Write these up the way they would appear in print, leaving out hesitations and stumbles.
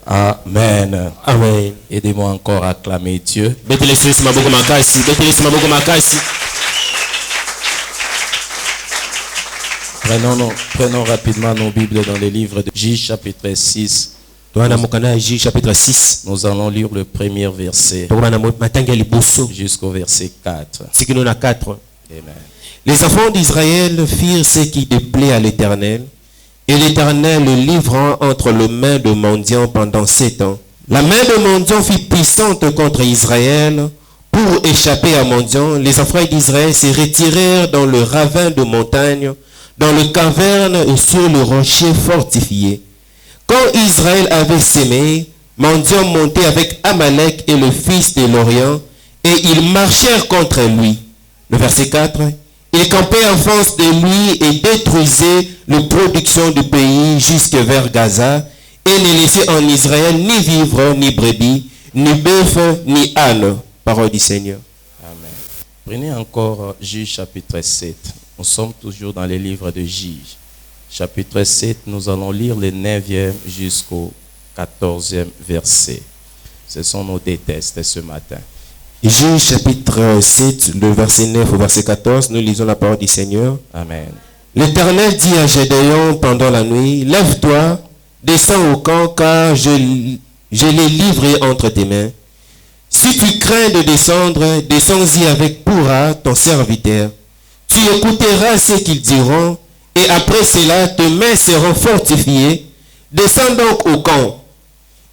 Amen. Amen. Aidez-moi encore à acclamer Dieu. Prenons rapidement nos Bibles dans les livres de J chapitre 6. Chapitre 6. Nous allons lire le premier verset jusqu'au verset 4. Amen. Les enfants d'Israël firent ce qui déplaît à l'Éternel, et l'Éternel le livrant entre les mains de mendiants pendant 7 ans. La main de mendiants fut puissante contre Israël. Pour échapper à mendiants, les enfants d'Israël se retirèrent dans le ravin de montagne, dans le caverne et sur le rocher fortifié. Quand Israël avait sémé, mendiants montaient avec Amalek et le fils de l'Orient, et ils marchèrent contre lui. Le verset 4. Ils campaient en face de lui et détruisaient la production du pays jusque vers Gaza, et ne laissaient en Israël ni vivre, ni brebis, ni bœuf, ni âne. Parole du Seigneur. Amen. Prenez encore Juge chapitre 7. Nous sommes toujours dans les livres de Juge. Chapitre 7, nous allons lire le 9e jusqu'au 14e verset. Ce sont nos deux textes ce matin. Juge chapitre 7, le verset 9 au verset 14, nous lisons la parole du Seigneur. Amen. L'Éternel dit à Gédéon pendant la nuit, lève-toi, descends au camp, car je l'ai livré entre tes mains. Si tu crains de descendre, descends-y avec Pourra, ton serviteur. Tu écouteras ce qu'ils diront, et après cela, tes mains seront fortifiées. Descends donc au camp.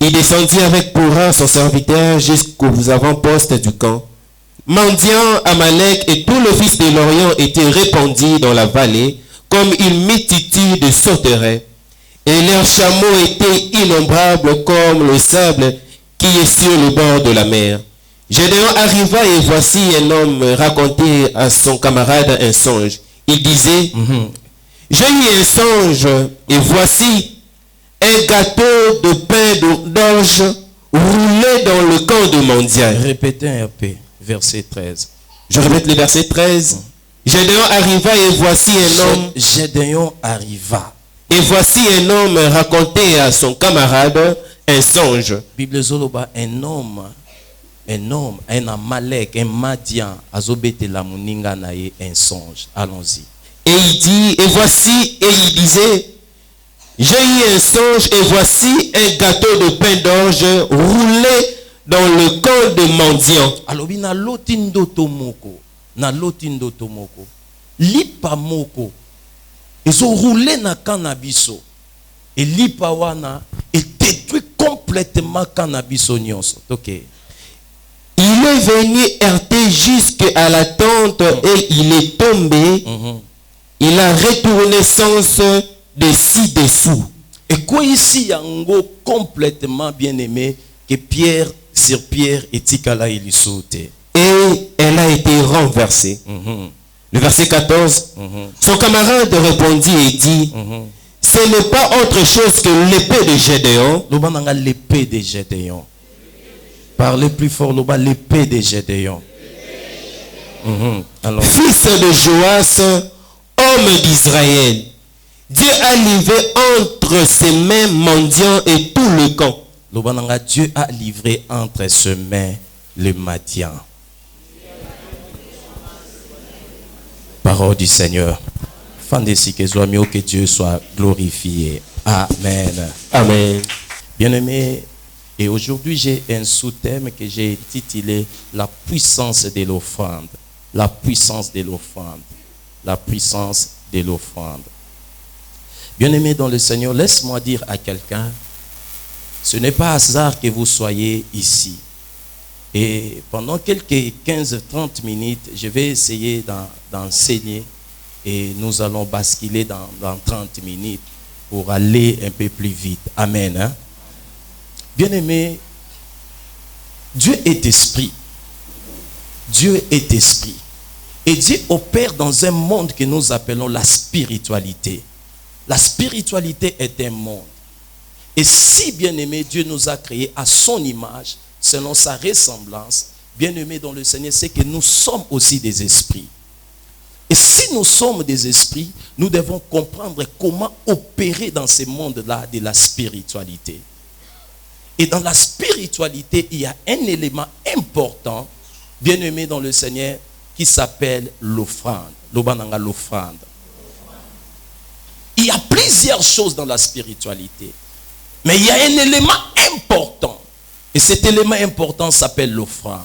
Il descendit avec Pourra, son serviteur, jusqu'aux avant-postes du camp. Mendiant, Amalek et tout le fils de l'Orient étaient répandus dans la vallée, comme une multitude de sauterelles. Et leurs chameaux étaient innombrables comme le sable qui est sur le bord de la mer. Gédéon arriva et voici un homme raconter à son camarade un songe. Il disait, j'ai eu un songe et voici un gâteau de pain d'orge roulé dans le camp de mendiants. Répétez un peu, verset 13. Je répète le verset 13. Gédéon arriva et voici un homme. Gédéon arriva. Et voici un homme raconter à son camarade un songe. Bible Zoloba, un homme, un Amalek, un Madian, azobete la muninga nae, un songe. Allons-y. Et il dit, et voici, et il disait, j'ai eu un songe et voici un gâteau de pain d'orge roulé dans le camp de mendiants. Alors, na lotindo tomoko, lipa moko, ils ont roulé na cannabiso, et lipa wana, et détruit complètement cannabiso nyonso. Ok. Il est venu heurter jusqu'à la tente et il est tombé. Il a retourné sens de ci-dessous. Et quoi ici, yango complètement bien aimé, que pierre sur pierre et tikala il saute. Et elle a été renversée. Le verset 14. Son camarade répondit et dit, ce n'est pas autre chose que l'épée de Gédéon. L'épée de Gédéon. Parlez plus fort, l'épée de Gédéon. Fils de Joas, homme d'Israël. Dieu a livré entre ses mains mendiants et tout le camp. Dieu a livré entre ses mains le Madian. Parole du Seigneur. Que Dieu soit glorifié. Amen. Amen. Bien-aimé, et aujourd'hui j'ai un sous-thème que j'ai intitulé La puissance de l'offrande. La puissance de l'offrande. La puissance de l'offrande. Bien-aimé dans le Seigneur, laisse-moi dire à quelqu'un, ce n'est pas hasard que vous soyez ici. Et pendant quelques 15-30 minutes, je vais essayer d'enseigner et nous allons basculer dans 30 minutes pour aller un peu plus vite. Amen. Hein? Bien-aimé, Dieu est esprit. Dieu est esprit. Et Dieu opère dans un monde que nous appelons la spiritualité. La spiritualité est un monde. Et si, bien-aimé, Dieu nous a créés à son image, selon sa ressemblance, bien-aimé dans le Seigneur, c'est que nous sommes aussi des esprits. Et si nous sommes des esprits, nous devons comprendre comment opérer dans ce monde-là de la spiritualité. Et dans la spiritualité, il y a un élément important, bien aimé dans le Seigneur, qui s'appelle l'offrande. L'offrande. Il y a plusieurs choses dans la spiritualité. Mais il y a un élément important. Et cet élément important s'appelle l'offrande.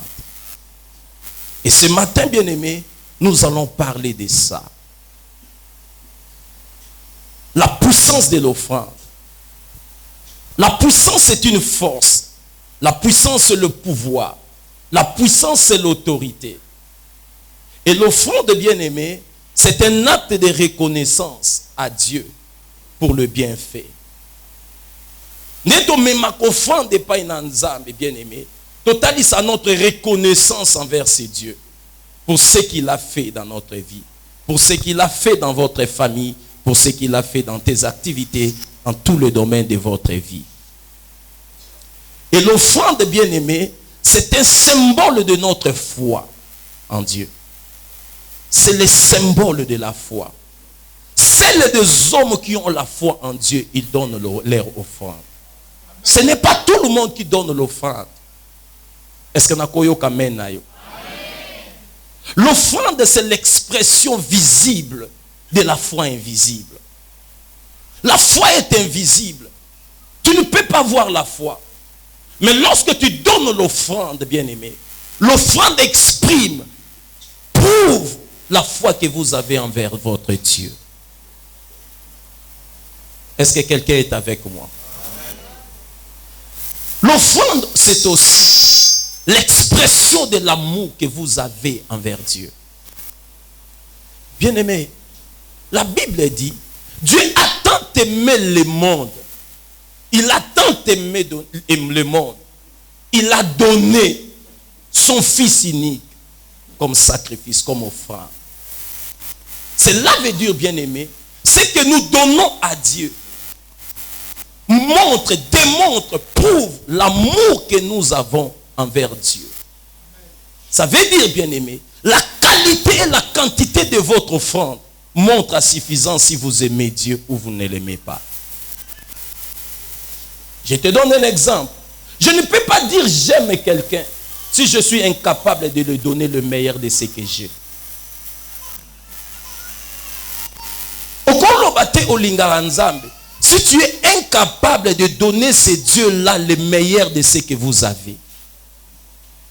Et ce matin, bien aimé, nous allons parler de ça. La puissance de l'offrande. La puissance, c'est une force. La puissance, c'est le pouvoir. La puissance, c'est l'autorité. Et l'offrande, bien-aimé, c'est un acte de reconnaissance à Dieu pour le bienfait. Neto mema offrande pas une nzambe, bien-aimé. Totalise à notre reconnaissance envers ce Dieu pour ce qu'il a fait dans notre vie, pour ce qu'il a fait dans votre famille, pour ce qu'il a fait dans tes activités, dans tout le domaine de votre vie. Et l'offrande, bien-aimé, c'est un symbole de notre foi en Dieu. C'est le symbole de la foi. Celles des hommes qui ont la foi en Dieu, ils donnent leur offrande. Ce n'est pas tout le monde qui donne l'offrande. Est-ce que nakoyo kamena yo? L'offrande, c'est l'expression visible de la foi invisible. La foi est invisible. Tu ne peux pas voir la foi. Mais lorsque tu donnes l'offrande, bien-aimé, l'offrande exprime, prouve la foi que vous avez envers votre Dieu. Est-ce que quelqu'un est avec moi? L'offrande, c'est aussi l'expression de l'amour que vous avez envers Dieu. Bien-aimé, la Bible dit, Dieu a tant aimé le monde. Il a tant aimé le monde. Il a donné son Fils unique comme sacrifice, comme offrande. Cela veut dire, bien-aimé, ce que nous donnons à Dieu montre, démontre, prouve l'amour que nous avons envers Dieu. Ça veut dire, bien-aimé, la qualité et la quantité de votre offrande montre à suffisance si vous aimez Dieu ou vous ne l'aimez pas. Je te donne un exemple. Je ne peux pas dire j'aime quelqu'un si je suis incapable de lui donner le meilleur de ce que j'ai. Si tu es incapable de donner ce Dieu-là le meilleur de ce que vous avez.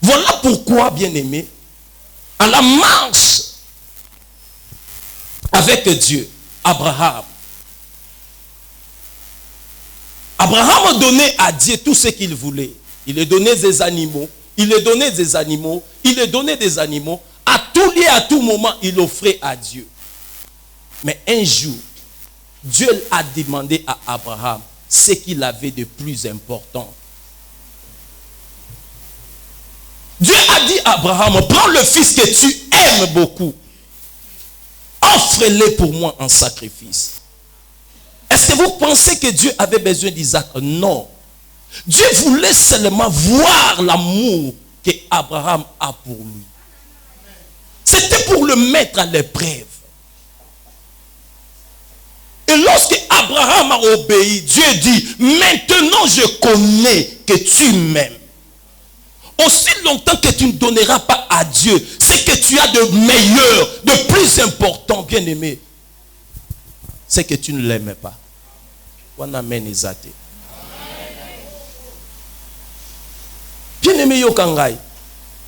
Voilà pourquoi, bien-aimé, à la marche avec Dieu, Abraham a donné à Dieu tout ce qu'il voulait. Il lui donnait des animaux, il lui donnait des animaux, il lui donnait des animaux. À tout lieu, à tout moment, il offrait à Dieu. Mais un jour, Dieu a demandé à Abraham ce qu'il avait de plus important. Dieu a dit à Abraham, prends le fils que tu aimes beaucoup, offre-le pour moi en sacrifice. Est-ce que vous pensez que Dieu avait besoin d'Isaac? Non. Dieu voulait seulement voir l'amour que Abraham a pour lui. C'était pour le mettre à l'épreuve. Et lorsque Abraham a obéi, Dieu dit, maintenant je connais que tu m'aimes. Aussi longtemps que tu ne donneras pas à Dieu ce que tu as de meilleur, de plus important, bien aimé, c'est que tu ne l'aimes pas. Bien aimé yokangai.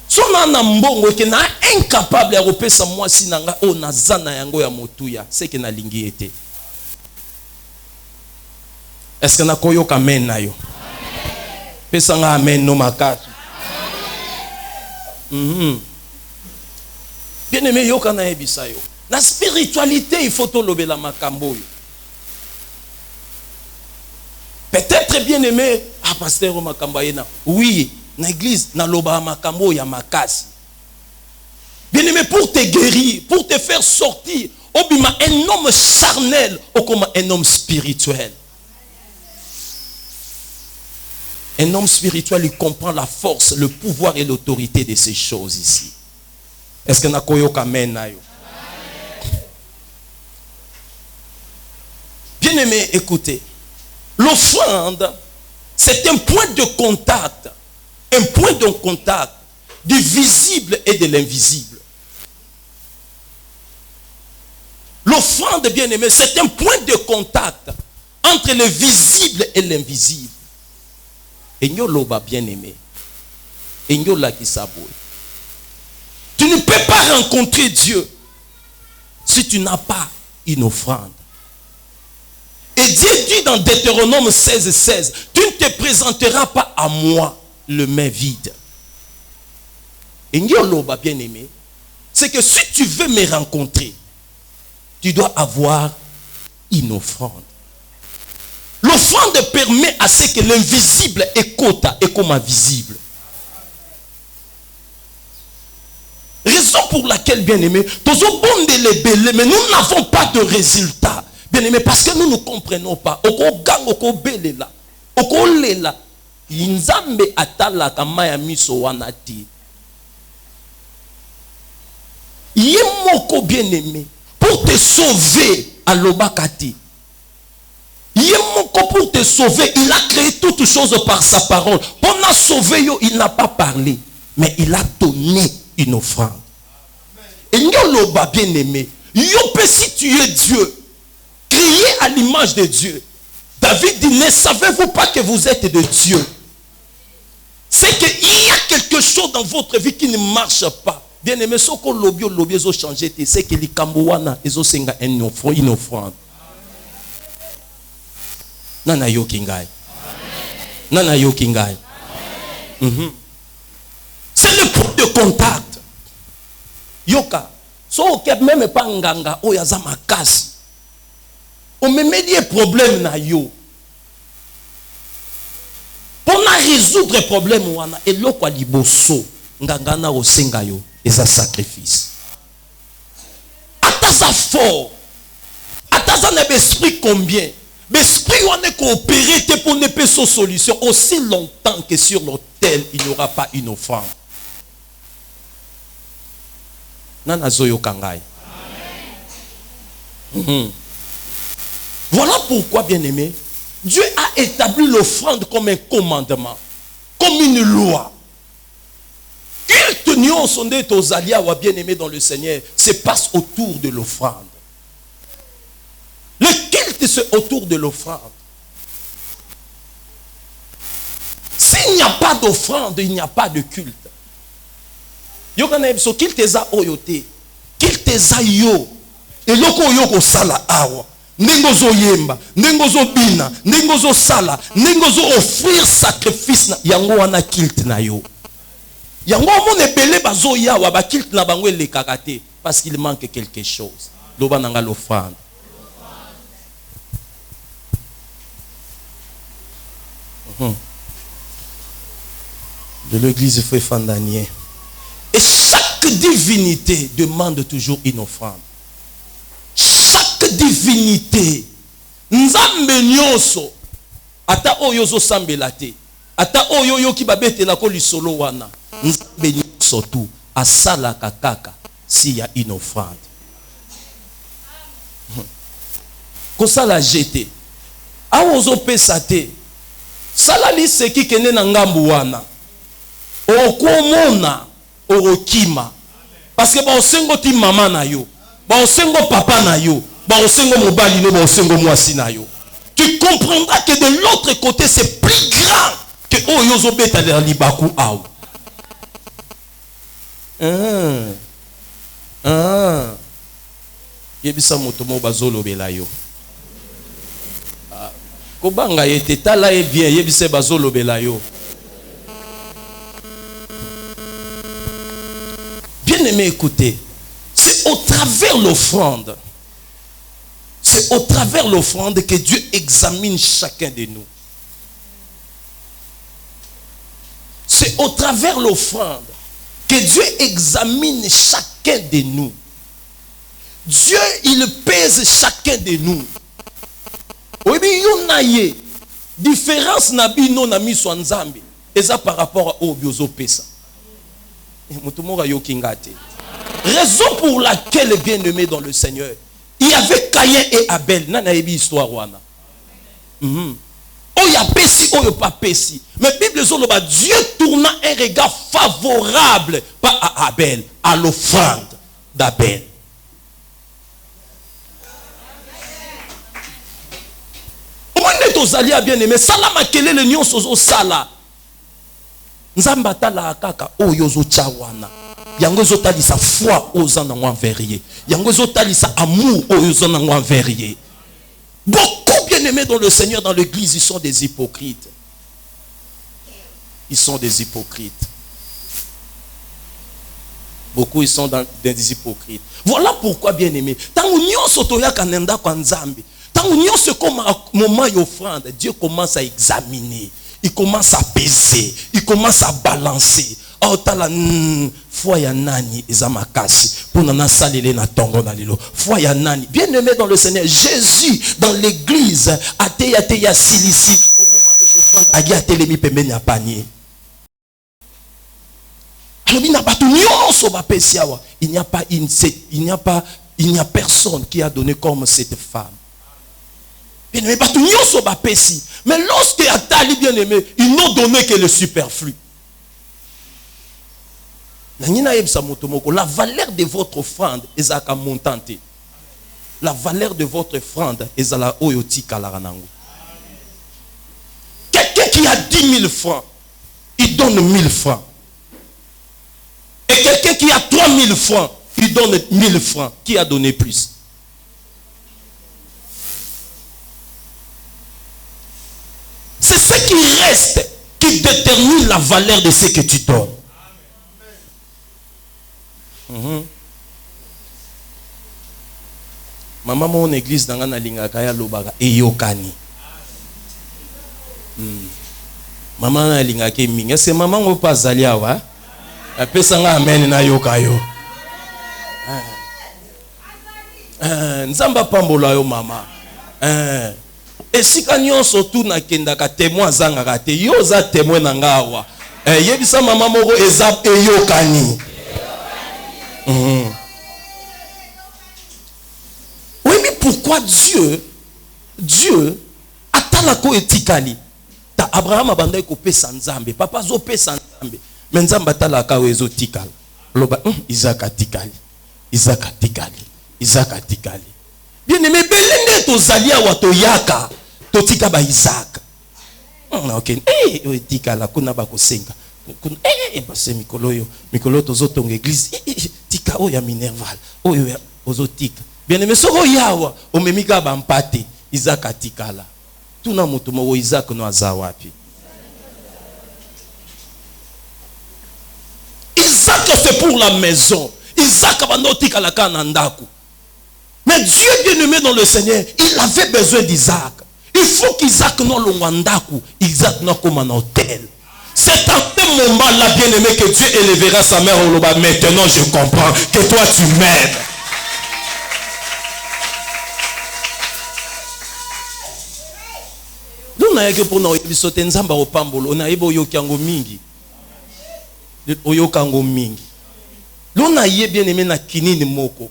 Sona na mbongo ke na incapable ya kopesa mwasi nanga o nazana yango ya motuya, c'est que na lingi ete. Est-ce que na koyoka men na yo? Pesa nga amen no makasi. Bien aimé yoka na ebisa yo. La spiritualité, il faut to lobela makambo yo. Peut-être bien aimé, pasteur makambo yena. Oui, na église na loba makambo ya makasi. Bien aimé, pour te guérir, pour te faire sortir, obima un homme charnel ou comme un homme spirituel. Un homme spirituel, il comprend la force, le pouvoir et l'autorité de ces choses ici. Est-ce que na koyoka men na yo? Bien aimé, écoutez. L'offrande, c'est un point de contact. Un point de contact du visible et de l'invisible. L'offrande, bien-aimé, c'est un point de contact entre le visible et l'invisible. Et nous l'oba, bien-aimé. Et nous la qui s'aboue. Tu ne peux pas rencontrer Dieu si tu n'as pas une offrande. Et Dieu dit dans Deutéronome 16:16, tu ne te présenteras pas à moi le main vide. Et Nyoloba, bien-aimé, c'est que si tu veux me rencontrer, tu dois avoir une offrande. L'offrande permet à ce que l'invisible écoute et comme visible. Raison pour laquelle, bien-aimé, mais nous n'avons pas de résultat. Bien-aimé, parce que nous ne comprenons pas. Inzambe atala kama ya miso wanati. Yemoko bien-aimé, pour te sauver à l'obakati. Yemoko pour te sauver, il a créé toutes choses par sa parole. Pour nous sauver, il n'a pas parlé, mais il a donné une offrande. Et Nyoloba bien-aimé, Yopé si tu es Dieu, créé à l'image de Dieu. David dit, ne savez-vous pas que vous êtes de Dieu? C'est qu'il y a quelque chose dans votre vie qui ne marche pas. Bien aimé, ce que l'obio ont changé, c'est que les Kambouana, ils ont une offrande. Nana yo kingai. Nana yo kingai. C'est le point de contact. Yoka. So même pas nganga, o yazama kasi. On me met des problèmes na yo. Pour résoudre les problèmes, et l'oko liboso, ngangana osenga yo, et ça sacrifice. Atasa fort. Atasa n'a esprit combien? L'esprit on est coopéré pour ne pas sans solution. Aussi longtemps que sur l'autel, il n'y aura pas une offrande. Nana zoyo kangai. Voilà pourquoi, bien-aimé, Dieu a établi l'offrande comme un commandement, comme une loi. Culte nyon sondé aux alliés ou bien-aimé dans le Seigneur se passe autour de l'offrande. Le culte c'est autour de l'offrande. S'il n'y a pas d'offrande, il n'y a pas de culte. Yokana so culte za oyote, culte za yo, et loko yoko sala awa. Nengozo yemba, nengozo bina, nengozo sala, nengozo offrir sacrifice yango wana kilt na yo. Yango mon ebele bazo ya wa ba kilt na bango le kakate parce qu'il manque quelque chose. Loba nanga l'offrande. De l'église fait Fandanier. Et chaque divinité demande toujours une offrande. Chaque divinité, nzambe nyonso, ata oyo zo sambelate, ata oyo yo ki babete la ko lisolo wana, nzambe nyonso tu asala kakaka s'il y a une offrande. Kosala jeté, awozo pesate, salali seki kene na ngambu wana, okomona, orokima, parce que ba osengo ti mama na yo. Baosengo papa na yo, baosengo mobali no, baosengo mwasi na yo. Tu comprendras que de l'autre côté c'est plus grand que oyozo beta der libaku aou. Yebisa moto mo bazolo bela yo. Kobanga yete tala e bien yebisa bazolo bela yo. Bien aimé, écoutez. C'est au travers l'offrande. C'est au travers l'offrande que Dieu examine chacun de nous. C'est au travers l'offrande que Dieu examine chacun de nous. Dieu, il pèse chacun de nous. Oui, mais il y a différence na bino na miso nzambe. Et ça par rapport au biozo pesa. Mutumora yo kingate. Raison pour laquelle, bien-aimé dans le Seigneur, il y avait Caïn et Abel. Nana ebi histoire wana. Oya pesi, oyo pas pesi. Mais Bible zoloba, Dieu tourna un regard favorable, pas à Abel, à l'offrande d'Abel. Tozali a bien aimé salama kelele nyonso zo sala nzamba tala kaka oyo zo chawana yango zo talisa foi oza na envers yango zo talisa amour oyo zo na envers. Beaucoup bien aimés dans le Seigneur dans l'église, ils sont des hypocrites. Ils sont des hypocrites. Beaucoup ils sont des hypocrites. Voilà pourquoi bien aimé tant nyonso toya kanenda kwa nzambe. Tant que ce moment d'offrande, Dieu commence à examiner, il commence à peser, il commence à balancer. Oh, tala foi ya nani ezamakasi pour nana salele na tongo na lelo. Foi ya nani. Bien-aimé dans le Seigneur, Jésus dans l'église a teya silisi au moment de l'offrande agi atelemi pembeni ya panier. Alors il n'y a personne qui a donné comme cette femme. Bien-aimé, mais lorsque Atali bien-aimé, ils n'ont donné que le superflu. La valeur de votre offrande est à montante. La valeur de votre offrande est à la oyoti kalaranango. Quelqu'un qui a 10 000 francs, il donne 1000 francs. Et quelqu'un qui a 3 000 francs, il donne 1000 francs. Qui a donné plus? C'est ce qui reste qui détermine la valeur de ce que tu donnes. Maman, mon église dans la lingaka lobaka eyokani. Maman na lingaka minga c'est maman ngo pazali awa. Apesa nga amen na yokayo. Nzamba pambola yo mama. Et si kanyon surtout na kendaka témoin zanga te yo za témoin na ngawa. Yebisa maman moko ezap eyokani. Oui, mais pourquoi Dieu atalako etikali ta Abraham abandai ko pesa nzambe papa zo pesa nzambe mais nzamba atalaka wezo tikala loba Isaac atikali bien aimé belende to zalia wato yaka to tika ba Isaac OK etikala kuna ba kosenga base mikolo to zotonga église tika oya minerval oyo ozotika bien aimé soko yawa omemika ba mpate Isaac atikala tuna mutu mo Isaac no aza wapi? Isaac c'est pour la maison. Isaac abanotika la kanandaku. Mais Dieu bien-aimé dans le Seigneur, il avait besoin d'Isaac. Il faut qu'Isaac non l'ongandaku, Isaac non comme un hôtel. C'est à ce moment-là bien-aimé que Dieu élèvera sa mère au loba. Maintenant je comprends que toi tu m'aimes. Nous n'avons que pour nous bisoter nzamba au pambolo, on a ebo yokango mingi. Oyokango mingi. L'on a bien aimé na kinini moko.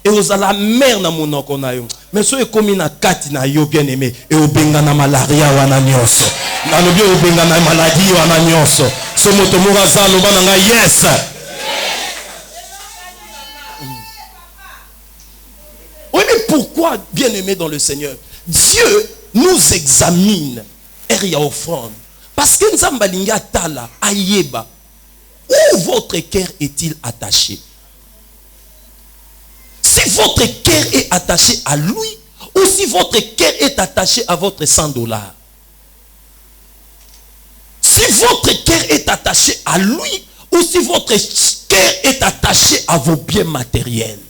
Et aux la mère na monoko na yo. Mais so e komi na kati na yo bien aimé et obenga na malaria wana nyonso. Na lobi obenga na maladie wana nyonso. So moto mora za loba na nga yes. Oui, mais pourquoi bien aimé dans le Seigneur? Dieu nous examine et offrande. Parce que nzamba linga tala ayeba. Où votre cœur est-il attaché? Si votre cœur est attaché à lui, ou si votre cœur est attaché à votre $100. Si votre cœur est attaché à lui, ou si votre cœur est attaché à vos biens matériels.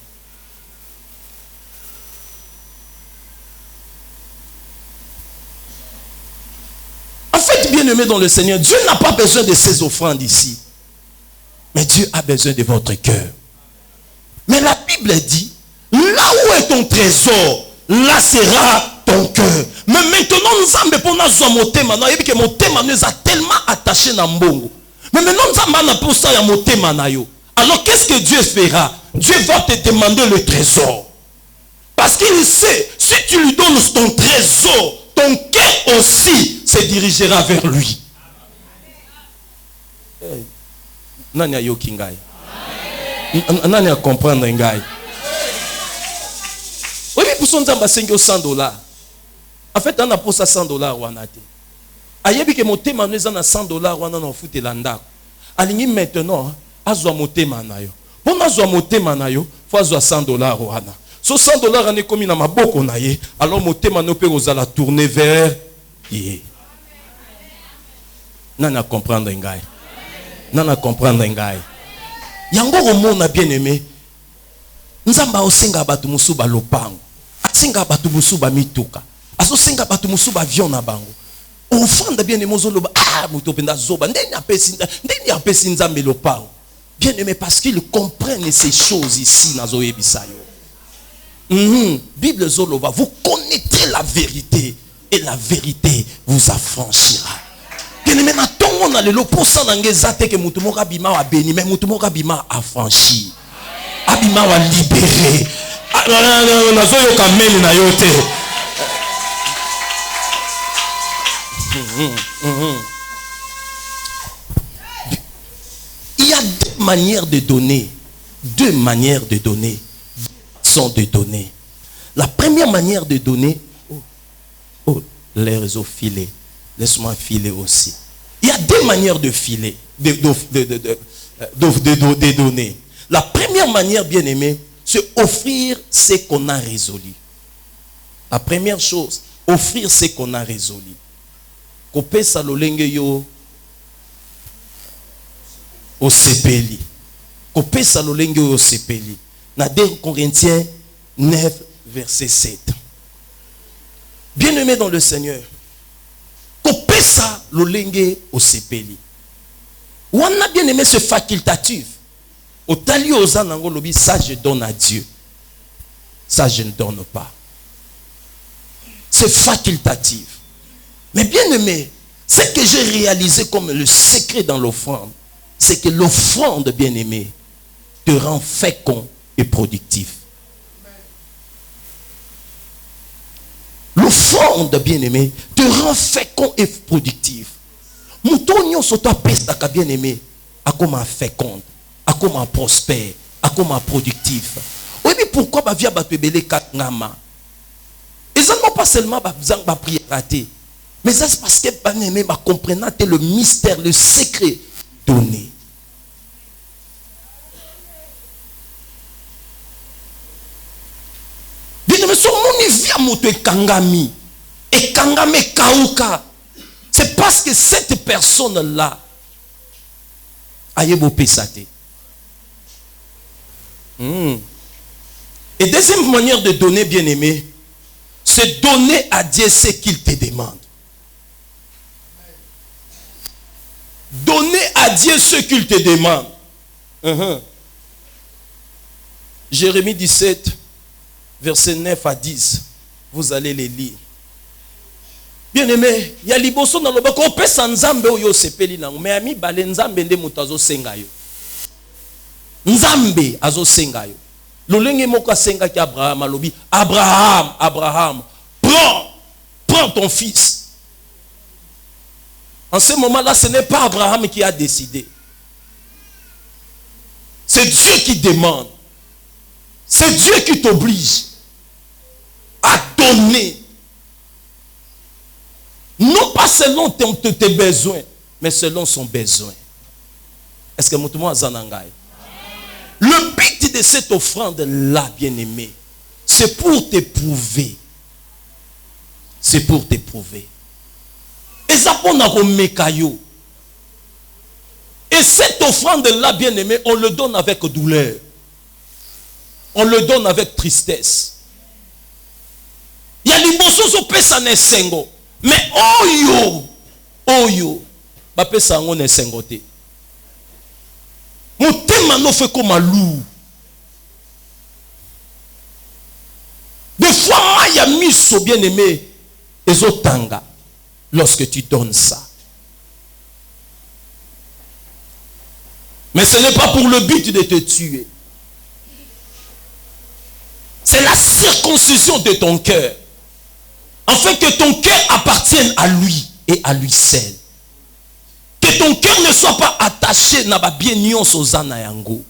En fait, bien-aimé dans le Seigneur, Dieu n'a pas besoin de ces offrandes ici. Mais Dieu a besoin de votre cœur. Mais la Bible dit, là où est ton trésor, là sera ton cœur. Mais maintenant, nous sommes pour nous motema. Nous a tellement attaché à mbongo. Mais maintenant, nous sommes pour ça motema na yo. Alors qu'est-ce que Dieu fera? Dieu va te demander le trésor. Parce qu'il sait, si tu lui donnes ton trésor, ton cœur aussi se dirigera vers lui. Nani a yoki ngai? Nani a comprendre ngai? Oui, pour son temps, c'est 100 $. En fait, on a pour ça 100 $. Ayebi ke motema no eza na 100 $ wana na ofutela ndako. Alingi maintenant azwa motema na yo. Pona azwa motema na yo, faut azwa 100 $ wana. So 100 $ ane komi na maboko na ye, alors motema no pe ozala tourner vers ye. Nana comprendre ngai. Nana comprendre ngai. Yango romona bien aimé. Nzamba osenga batu musuba lopango. Asenga batu musuba mituka. Aso senga batu musuba avion na bango. Offrande bien aimé zoloba muto penda zoba ndeni apesi nzambe lopango. Bien aimé parce qu'ils comprennent ces choses ici na zoyebisa yo. Bible zoloba, vous connaîtrez la vérité et la vérité vous affranchira. Bien aimé na tongo na lelo posa na ngeza te ke mutu moko abima wa béni mais mutu moko abima affranchi. Abima wa libéré. Na zoyo kameli na yo te. Il y a deux manières de donner. Deux manières de donner. Sont de donner. La première manière de donner. Les réseaux filés. Laisse-moi filer aussi. Il y a deux manières de filer. De donner. La première manière, bien aimé, c'est offrir ce qu'on a résolu. La première chose, offrir ce qu'on a résolu. Kopesa lolenge yo au sepeli. Kopesa lolenge yo au sepeli. Na 2 Corinthiens 9 verset 7. Bien-aimé dans le Seigneur. Kopesa lolenge au sepeli. Ou on a bien aimé ce facultatif. Au tali oza nango lobi, ça je donne à Dieu. Ça je ne donne pas. C'est facultatif. Mais bien aimé, ce que j'ai réalisé comme le secret dans l'offrande, c'est que l'offrande, bien aimé, te rend fécond et productif. L'offrande, bien aimé, te rend fécond et productif. Moutonio soto pesta bien aimé, à comment féconde, à comment prospère, à comment productif. Oui, mais pourquoi ba via ba tebele katngama? Et ça non pas seulement ba prière raté. Mais ça c'est parce que bien-aimé m'a comprenant le mystère, le secret donné. Bien-aimé, son mon via moto kangami et kangame kauka. C'est parce que cette personne-là a yebo pesate. Et deuxième manière de donner, bien-aimé, c'est donner à Dieu ce qu'il te demande. Donner à Dieu ce qu'il te demande. Jérémie 17, verset 9 à 10. Vous allez les lire. Bien-aimé, il y a liboso dans le bako pesa nzambe oyo sepeli nango mais ami bale nzambe nde muto azo senga yo. Nzambe azo senga yo. Lolenge moko senga ki Abraham alobi Abraham, prends ton fils. En ce moment-là, ce n'est pas Abraham qui a décidé. C'est Dieu qui demande. C'est Dieu qui t'oblige à donner. Non pas selon tes besoins, mais selon son besoin. Est-ce que Moutouma Zanangaï? Le but de cette offrande-là, bien-aimé, c'est pour t'éprouver. C'est pour t'éprouver. Et ça pour nous. Et cette offrande-là, bien-aimé, on le donne avec douleur. On le donne avec tristesse. Il y a les bossos au pesa ne sengo. Mais oyo, ba pesa ngo ne sengote. Motema no fait comme un loup. Des fois, il y a mis so bien-aimé ezotanga lorsque tu donnes ça. Mais ce n'est pas pour le but de te tuer. C'est la circoncision de ton cœur. Afin que ton cœur appartienne à lui et à lui seul. Que ton cœur ne soit pas attaché na ba bien nyonso zana yango.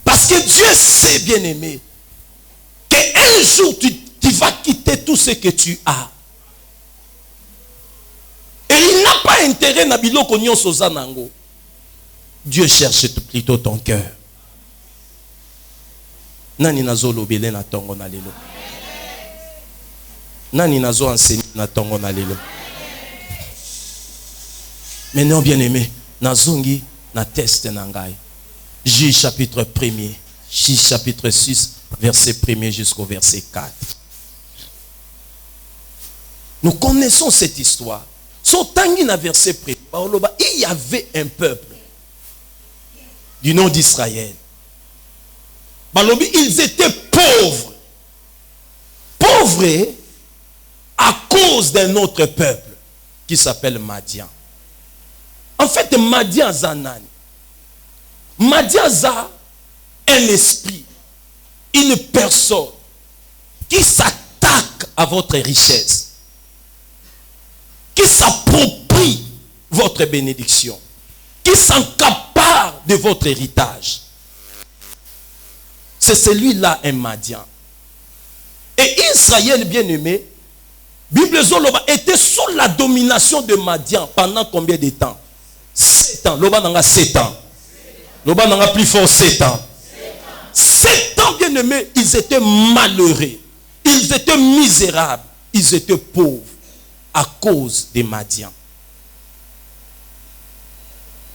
Parce que Dieu sait, bien aimé, qu'un jour tu vas quitter tout ce que tu as. Et il n'a pas intérêt na biloko nyonso zana yango. Dieu cherche plutôt ton cœur. Nani nazo lobele na tongo na lelo. Nani nazo enseigner na tongo na lelo. Maintenant, bien aimé, nazongi na test nangai. Juge chapitre 1er, Juge chapitre 6, verset 1er jusqu'au verset 4. Nous connaissons cette histoire. Sotangi na verset 1er, il y avait un peuple du nom d'Israël. Ils étaient pauvres. Pauvres à cause d'un autre peuple qui s'appelle Madian. En fait, Madian Zanan. Madian a un esprit, une personne qui s'attaque à votre richesse, qui s'approprie votre bénédiction, qui s'encapare de votre héritage. C'est celui-là un Madian. Et Israël, bien-aimé, Bible Zoloba était sous la domination de Madian pendant combien de temps? 7 ans. Loba n'a 7 ans. Loba n'a plus fort 7 ans. 7 ans, bien-aimés, ils étaient malheureux. Ils étaient misérables. Ils étaient pauvres à cause des Madians.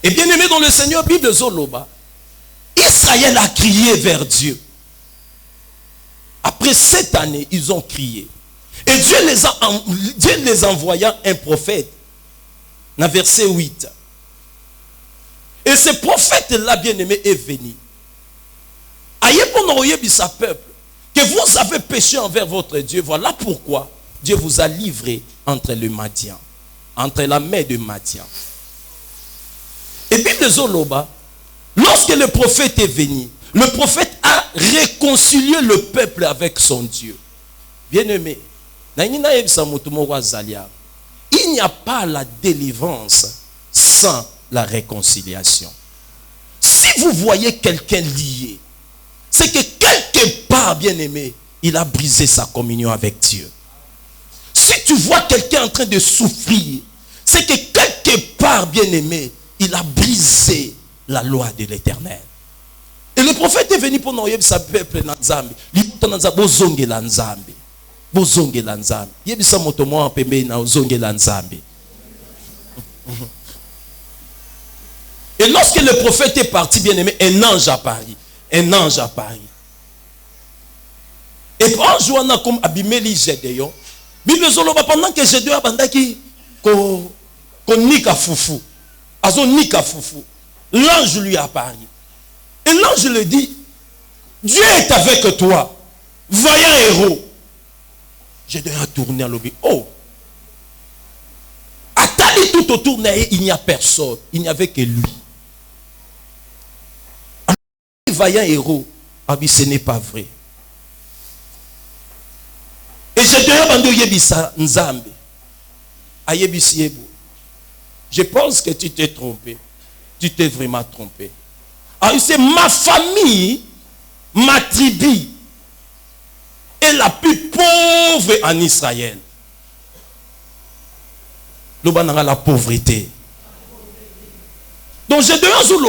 Et bien-aimés dans le Seigneur, Bible Zoloba, Israël a crié vers Dieu. Après 7 années, ils ont crié. Et Dieu les envoya un prophète. Dans verset 8. Et ce prophète-là, bien-aimé, est venu. Aïe pour sa peuple, que vous avez péché envers votre Dieu. Voilà pourquoi Dieu vous a livré entre le Madian, entre la main de Madian. Et puis de Zoloba, lorsque le prophète est venu, le prophète a réconcilié le peuple avec son Dieu. Bien-aimé, il n'y a pas la délivrance sans la réconciliation. Si vous voyez quelqu'un lié, c'est que quelque part, bien-aimé, il a brisé sa communion avec Dieu. Si tu vois quelqu'un en train de souffrir, c'est que quelque part, bien-aimé, il a brisé la loi de l'Éternel. Et le prophète est venu pour nous dire sa peuple dans Nzambe. Il dit bozonge la Nzambe. Bozonge la Nzambe. Il dit ça motomo en pembe na zonge la Nzambe. Et lorsque le prophète est parti, bien-aimé, un ange à Paris. Un ange à Paris. Et en jouant comme Abimeli Gédéon, Bible Zoloba pendant que Gédéon a bandaki ko nika fufu. Azo nika fufu. L'ange lui a apparu. Et l'ange lui dit, Dieu est avec toi, vaillant héros. Gédéon a tourné à l'objet. Oh! Attali tout autour d'elle, il n'y a personne. Il n'y avait que lui. Vaillant héros, ce n'est pas vrai. Et je pense que tu t'es trompé. Tu t'es vraiment trompé. C'est ma famille, ma tribu est la plus pauvre en Israël. La pauvreté. Donc je dois dire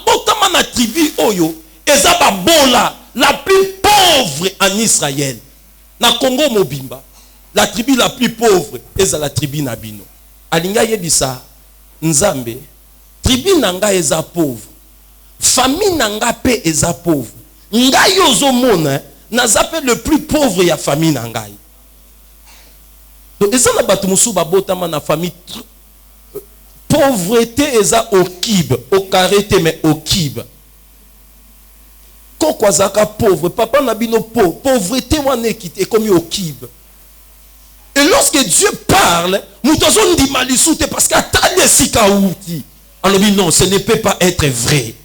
que la tribu oyo la plus pauvre en Israël. Na Congo Mobimba, la tribu la plus pauvre est la tribu Nabino. Alinga yebisa Nzambe, tribu nanga eza pauvre. Famille nanga pe eza pauvre. Nga yozo mona nazape le plus pauvre ya famille nangai. Donc eza na batu musu babotama na famille pauvreté eza au kib, au karité mais au kib. Kokwazaka pauvre, papa nabino pauvre, pauvreté wane kite comme au kib. Et lorsque Dieu parle, moutazon di malisute parce qu'atale sika outi. Alors non, ce ne peut pas être vrai.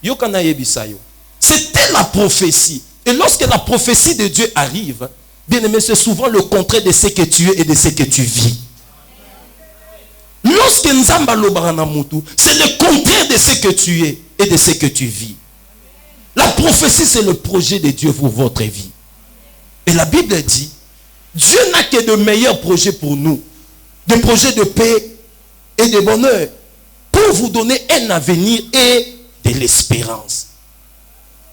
Yokana yebisayo. C'était la prophétie. Et lorsque la prophétie de Dieu arrive, Bien-aimé, c'est souvent le contraire de ce que tu es et de ce que tu vis. Lorsque Nzamba Lobarana Moutou, c'est le contraire de ce que tu es et de ce que tu vis. La prophétie, c'est le projet de Dieu pour votre vie. Et la Bible dit, Dieu n'a que de meilleurs projets pour nous. Des projets de paix et de bonheur. Pour vous donner un avenir et de l'espérance.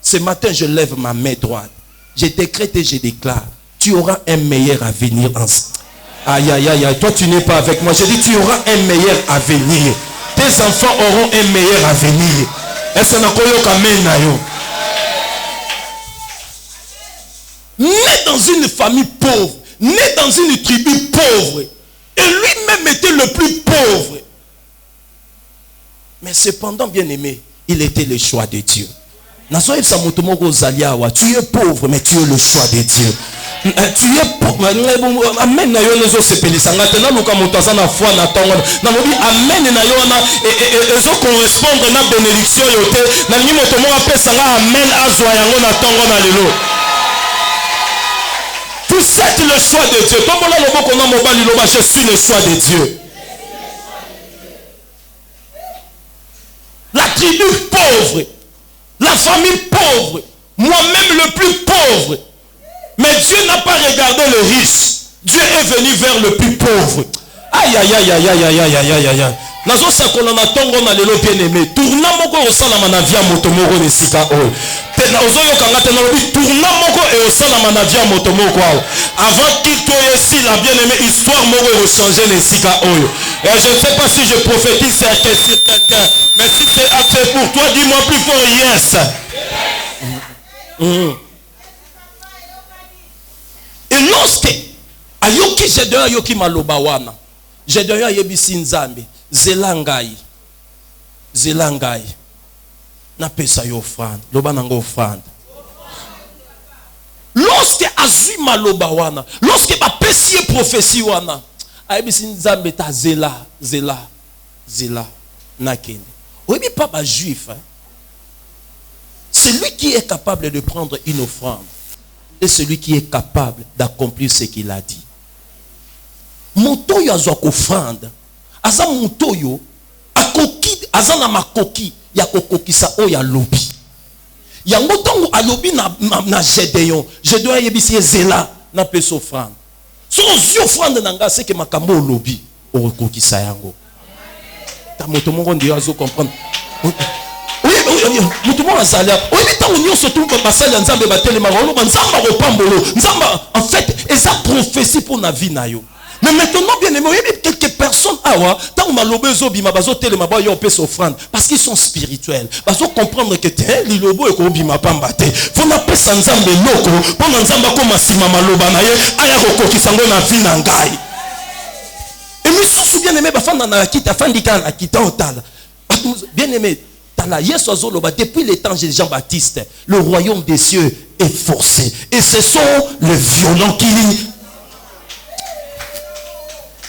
Ce matin, je lève ma main droite. Je décrète et je déclare, tu auras un meilleur avenir ensemble. Aïe, aïe, aïe, aïe, toi tu n'es pas avec moi. Je dis, tu auras un meilleur avenir. Tes enfants auront un meilleur avenir. Est-ce qu'on a né dans une famille pauvre, né dans une tribu pauvre, et lui-même était le plus pauvre. Mais cependant, bien aimé, il était le choix de Dieu. Tu es pauvre, mais tu es le choix de Dieu. Tu es pauvre. Amen. Amen. Correspondre na bénédiction yote. Vous êtes le choix de Dieu. Je suis le choix de Dieu. La tribu pauvre, la famille pauvre, moi-même le plus pauvre. Mais Dieu n'a pas regardé le riche. Dieu est venu vers le plus pauvre. Aïe, aïe, aïe, aïe, aïe, aïe, aïe, aïe, aïe, aïe. Nazo sakola na tongo na lelo bien aimé. Tourna moko osala manavia motomoro nesika oyo. Tena ozoyo kanga tena lobi tourna moko et osala manavia motomoko oyo. Avant qu'il toi ici la bien aimé histoire moko et changer nesika oyo. Et je ne sais pas si je prophétise sur quelqu'un, mais si c'est acté pour toi, dis-moi plus fort yes. Et lorsque ayoki Gédéon ayoki maloba wana, Gédéon ayebisi Nzambe. Zelangai na pesa yo offrande loba nanga offrande lorsque azui maloba wana lorsque ba pesi prophétie wana ayebisi Nzambe ta zela na kende oyebi pas ba juif celui qui est capable de prendre une offrande et celui qui est capable d'accomplir ce qu'il a dit moto yo azwa offrande aza mutoyo akoki aza na makoki ya kokokisa o ya lobi yango tongo alobi na Gédéon yebisi ezela na peso offrande so ozio offrande nanga c'est que makambo lobi o kokokisa yango ta moto mongo ndio azo comprendre mutu mo azali oyebi ntango nyonso tu basali ya Nzambe batelema oloba Nzamba kopambolo Nzamba en fait eza prophétie pour na vie na yo. Mais maintenant, bien aimé, il y a quelques personnes, parce qu'ils sont spirituels. Parce qu'ils comprennent que l'Ilobo est comme Bima Pambate. Faut n'appeler ça Nzambe loko, pour Nzamba comme Simama Lobanaye, Ayako qui s'en donne à Vinangai. Et nous sommes bien aimés, bien aimé, depuis les temps de Jean-Baptiste, le royaume des cieux est forcé. Et ce sont les violents qui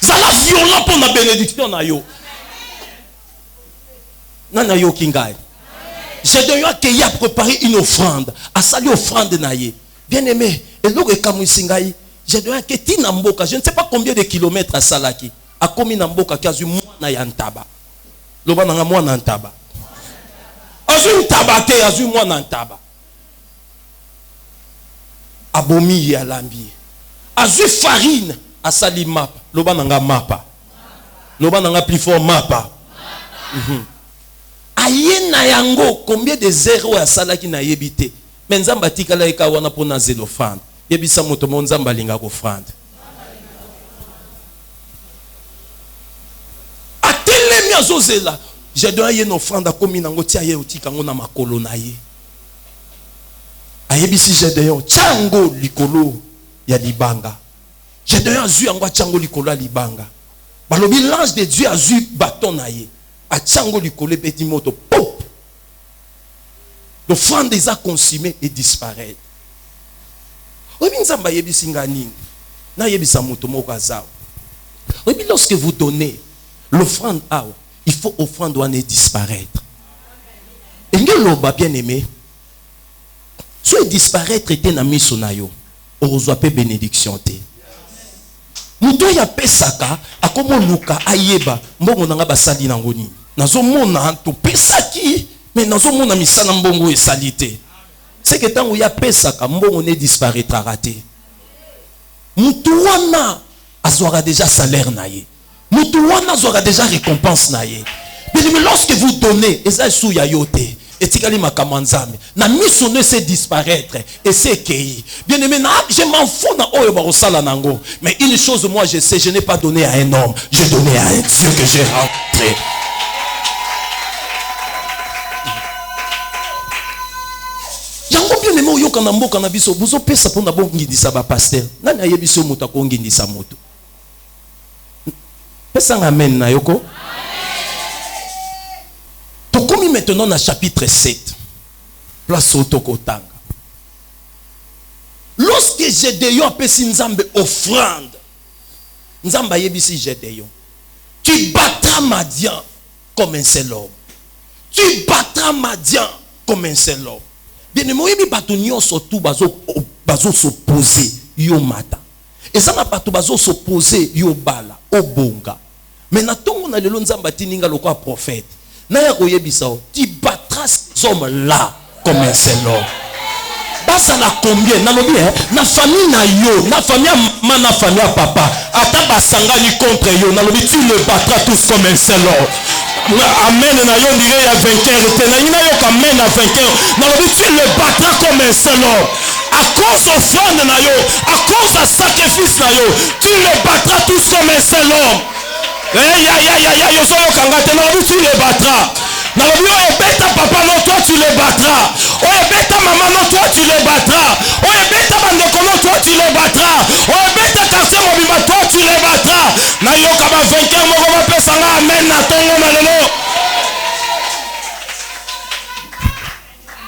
zala violent pour la bénédiction na yo. Nana yo kingai. Gédéon qui a préparé une offrande. A sali offrande na ye. Bien aimé. Et l'autre kamusingai. Gédéon qui est namboka. Je ne sais pas combien de kilomètres à Salaki. A komi namboka qui a eu mwana yantaba. Loba nanga mwana yantaba. Azu tabate azu mwana yantaba. Abomi ya lambi. Azu farine. Asali mapa loba nanga mapa loba nanga plus fort mapa ayena yango combien de zéro ya salaki na yebite mais Nzamba tikala eka wana pona zelo offrande yebisa moto mo Nzamba linga ko offrande atelemi azozela Gédéon ye no offrande komi nango tia ye otika ngo na makolo na ye ayebisi Gédéon chango likolo ya libanga Gédéon a vu en Chango Likolo libanga. Balobi l'ange de Dieu a vu bâton naïe. A Chango Likolo petit moto. Pop. L'offrande des a consumé et disparaît. Lorsque vous donnez l'offrande, il faut offrande doit disparaître. Et nous l'on bien aimé. Soit disparaître était na miso na yo. ozwa pe bénédiction te. Muto ya pesaka akomo luka ayeba mbongo nanga basali nango nini. Nazomona to pesaki mais nazomona misala mbongo esali te. C'est que tango ya pesaka mbongo ne disparaîtra raté. Mutu wana azwaka déjà salaire na ye. Mutu wana azwaka déjà récompense na ye. Mais lorsque vous donnez, eza sou ya yote. Et tikali makamanzame. Na miso ne sait disparaître. Et c'est kei. Bien aimé, je m'en fous na oyo barosala nango. Mais une chose, moi je sais, je n'ai pas donné à un homme. J'ai donné à un Dieu que j'ai rencontré. Yango bien aimé, oyo kana mboka na biso. Buzo pesa pona bon ngindisa ba pasteur. Nani ayebiso muta ko ngindisa moto. Pesa amen na yoko. Tokomi maintenant dans chapitre 7. Place au Tokotanga. Lorsque Gédéon a pesi Nzambe offrande, Nzamba yebisi Gédéon, tu battras Madian comme un seul homme. Tu battras Madian comme un seul homme. Bien aimé, yebi bato nyonso tout bazo s'opposer yo mata. Et ça n'a pas tout bazo s'opposer yo bala, obonga. Mais na tongo na lelo Nzamba tininga lokwa prophète. Tu battras ces hommes-là comme un seul homme. Basa na combien? Nalobi na famille na yo, na famille na famille papa. Ata basangani contre yo, nalobi tu le battras tous comme un seul homme. Amen na yo dirait ya vainqueur. Te na ina yo amen na vainqueur. Nalobi tu le battras comme un seul homme. À cause offrande na yo, à cause de sacrifice na yo, tu le battras tous comme un seul homme. Tu les battras. Papa, non, toi tu les battras. Maman, non, toi tu les battras. Toi tu les battras. Toi tu les battras.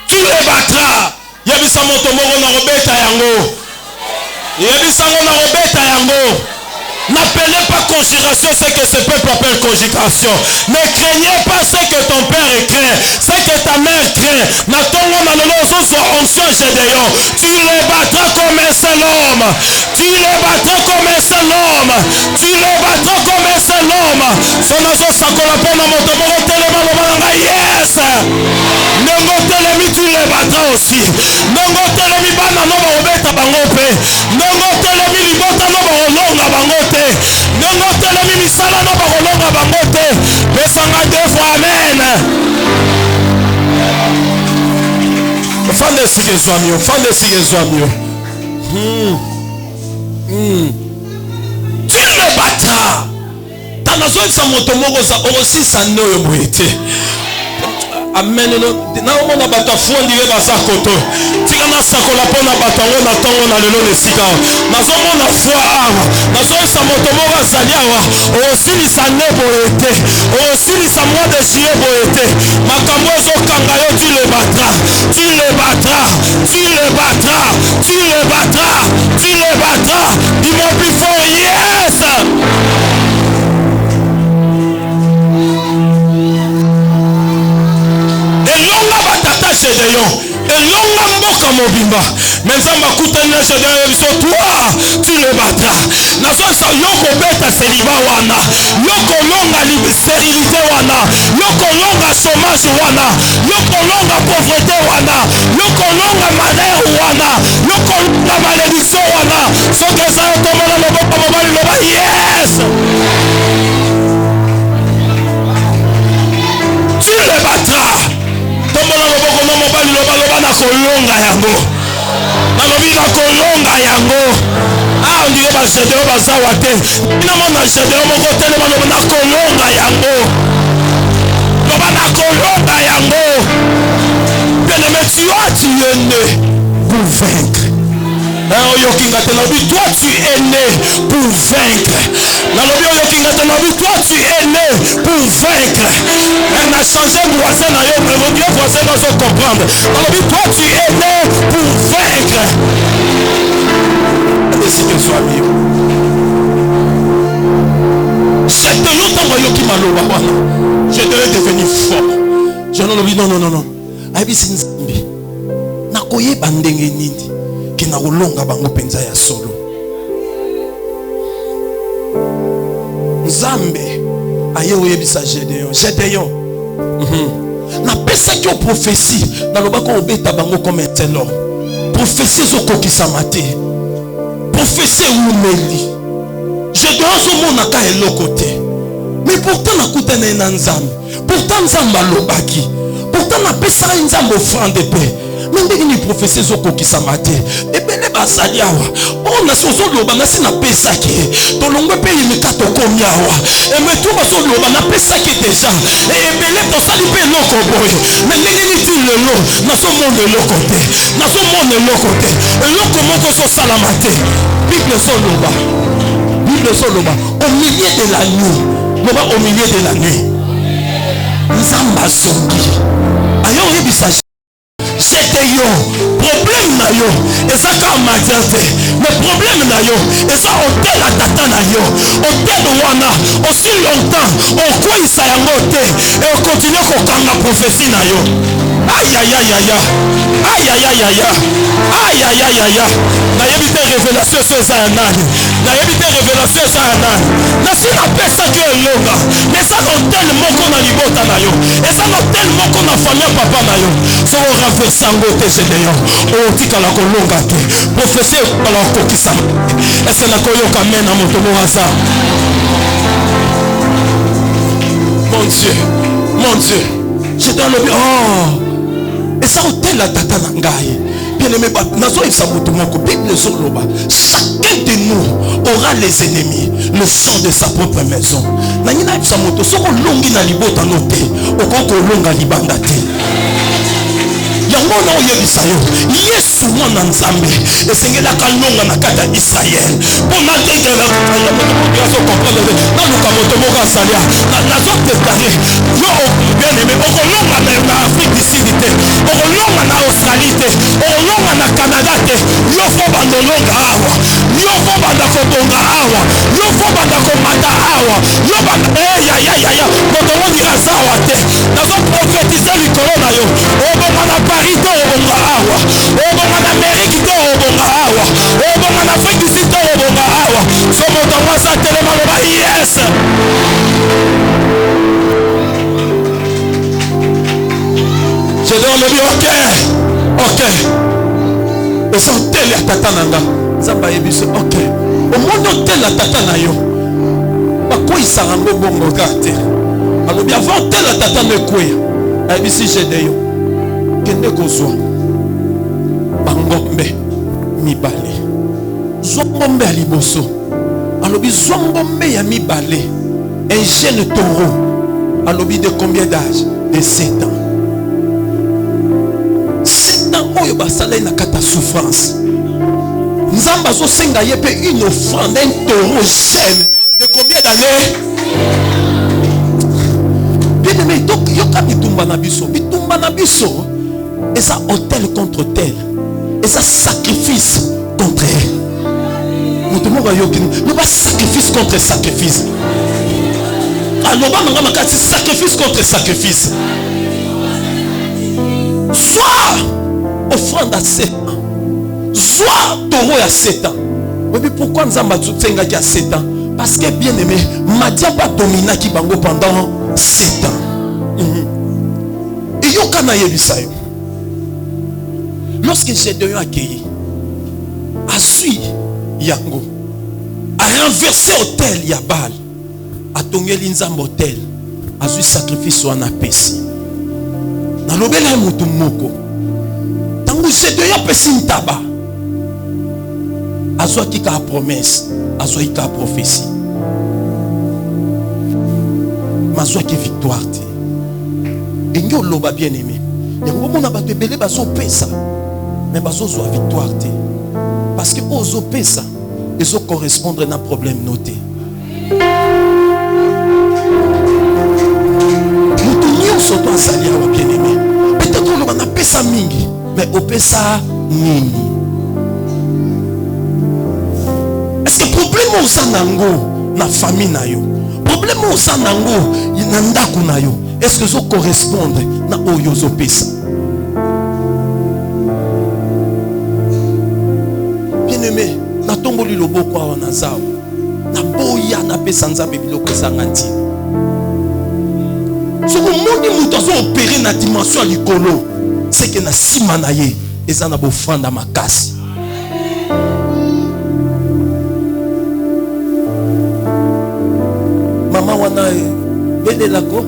Tu les battras. Yebisa moto moko na robeta yango. Yebisa mo na robeta yango. N'appelez pas conjuration ce que ce peuple appelle conjuration. Ne craignez pas ce que ton père craint, ce que ta mère craint. Tu les battras comme un seul homme. Tu les battras comme un seul homme. Tu les battras comme un seul homme. Son azo sakola pona motomoro telema lobanga yes. Nengo telemi tu les battras aussi. Nengo telemi bana no robeta bangope. Nengo telemi libota no bolonga bangope. Nengo telemi misala no bolonga bangope. Besanga deux fois amen. Fande sige zwamio, fande sige zwamio. Tu le battras. Tanazo sa motomoro za aussi sa noyo boete. Amen. Na omona bato afundi ye basakoto. Tika na sakola pona bato ngo na tongo na lelo lesika. Nazo mona foi awa. Nazo sa motomoro azali awa. Osili sa nebo ete. Osili sa mois de juillet boete. Makambo zo kanga yo tu le battras. Tu le battras. Tu le battras. Tu le battras. Tu le battras. Dis-moi plus fort yes. Gédéon et longa mboka mobimba mais nzamba kutana Gédéon biso toi tu le battras nazo sa yoko beta célibat wana yoko longa stérilité wana yoko longa chômage wana yoko longa pauvreté wana yoko longa malheur wana yoko longa malédiction wana soki eza otomona loboko mobali loba yes tu le battras. Tombola loboko no mobali loba na kolonga yango. Na lobi na kolonga yango. Ah on dirait ba Gédéon bazawa te. Ina mona Gédéon moko telema loba na kolonga yango. Loba na kolonga yango. Bien aimé, tu es né pour vaincre. Toi tu es né pour vaincre. Toi tu es né pour vaincre. Elle a changé voisin na yo, mais le bien voisin doit comprendre. Toi tu es né pour vaincre. Ainsi que soit mieux. C'est de longtemps qui m'a loué. Je devais devenir fort. Je non. Aïbi Sinzambi. Nakoye bandenge nini. qui na kolonga bango penza ya solo. Nzambe aye oyebisa Gédéon na pesa ki o prophétie na lobako obeta bango comme un tel homme. Prophétie zo kokisama te. Prophétie umeli. Gédéon zo mona ka eloko te. Mais pourtant na kutana na Nzambe. Pourtant Nzambe alobaki. Pourtant na pesa Nzambe offrande pe. Mais ni prophétie zo kokisama te. Ebele basali awa. On a sozo loba na sina pesa ki. To longwe pe yimika to komi awa. Et me tout baso loba na pesa ki déjà. Et ebele to sali pe loko boy. Mais ni ti le lo na so monde loko te. Na so monde loko te. Loko moko so salamate. Bible so loba. Bible so loba. Au milieu de la nuit. Loba au milieu de la nuit. Nzamba songi. Ayo yebisa c'était yo problème na yo et ça comme magazin le problème na yo et ça hôtel à tata na yo hôtel wana aussi longtemps on quoi ça yango te et on continue ko kanga prophétie na yo aïe aïe aïe aïe aïe aïe aïe aïe aïe aïe aïe aïe na yebite révélation sur ça nani na yebite révélation ça nani na si na pesa que longa mais ça hôtel moko na libota na yo et ça hôtel moko na famille papa na yo so sango te Gédéon o tika la kolonga te prophétie la kokisama est-ce na koyoka mena moto moasa mon Dieu j'étais dans le oh et ça hôtel la tata na ngai bien aimé nazo isa moto moko Bible so loba chacun de nous aura les ennemis le sang de sa propre maison na ngina isa moto soko longi na libota note okoko longa libanda te yango na oyebisa yo Yesu mwana Nzambe esengelaka longa na kata Israël pona tekela yaso comprendre na luka moto moko asalia na zo préparer yo bien aimé okolonga na Afrique du Sud te okolonga na Australie te okolonga na Canada te yo fo bandolonga awa yo fo banda kobonga awa yo fo banda komata awa yo banda ya moto woni azawa te na zo prophétiser likolo na yo obonga na Paris to obonga awa obonga na Amérique to obonga awa obonga na Afrique du Sud to obonga awa so moto wasa telema loba yes je donne le ok et ça tel ya tata nanga zamba yebiso ok au monde tel la tata na yo bako isarango bongo kate alors bien avant tel la tata me kwe ayebisi Gédéon kende kozwa bangombe mibale zwa ngombe ya liboso alobi zwa ngombe ya mibale un jeune taureau alobi de combien d'âge de 7 ans 7 ans oyo basala na kata souffrance Nzamba zo senga yepe une offrande un taureau jeune de combien d'années bien aimé donc yoka bitumba na biso et ça hôtel contre tel et ça sacrifice contre elle nous va sacrifice contre sacrifice alors sacrifice contre sacrifice soit offrande à 7 ans soit taureau à 7 ans mais pourquoi nous avons dit à 7 ans parce que bien aimé Madia pas domina qui bango pendant 7 ans et yokana yebisayo lorsque Gédéon a accueilli a suivi yango a renversé hôtel Yabal a tongeli Nzambe hôtel a suivi sacrifice wana pesi na lobela mutu moko tango Gédéon pesi ntaba a soit ka promesse a soit ka prophétie ma soit ki victoire te et ngio loba bien aimé yango mona ba te belé ba so pesa mais bazo soit victoire te parce que ozo pesa ezo correspondre na problème noté mutu nyonso to asali awa bien aimé peut-être loba na pesa mingi mais o pesa nini est-ce que problème oza nango na famille na yo problème oza nango na ndako na yo est-ce que zo correspondre na oyo zo pesa tomboli loboko awa na zao na boya na pesa nzambe biloko ezanga ntina soki omoni moto azo-opere na dimension ya likolo seke na nsima na ye eza na bofanda makasi. Mama wana belelako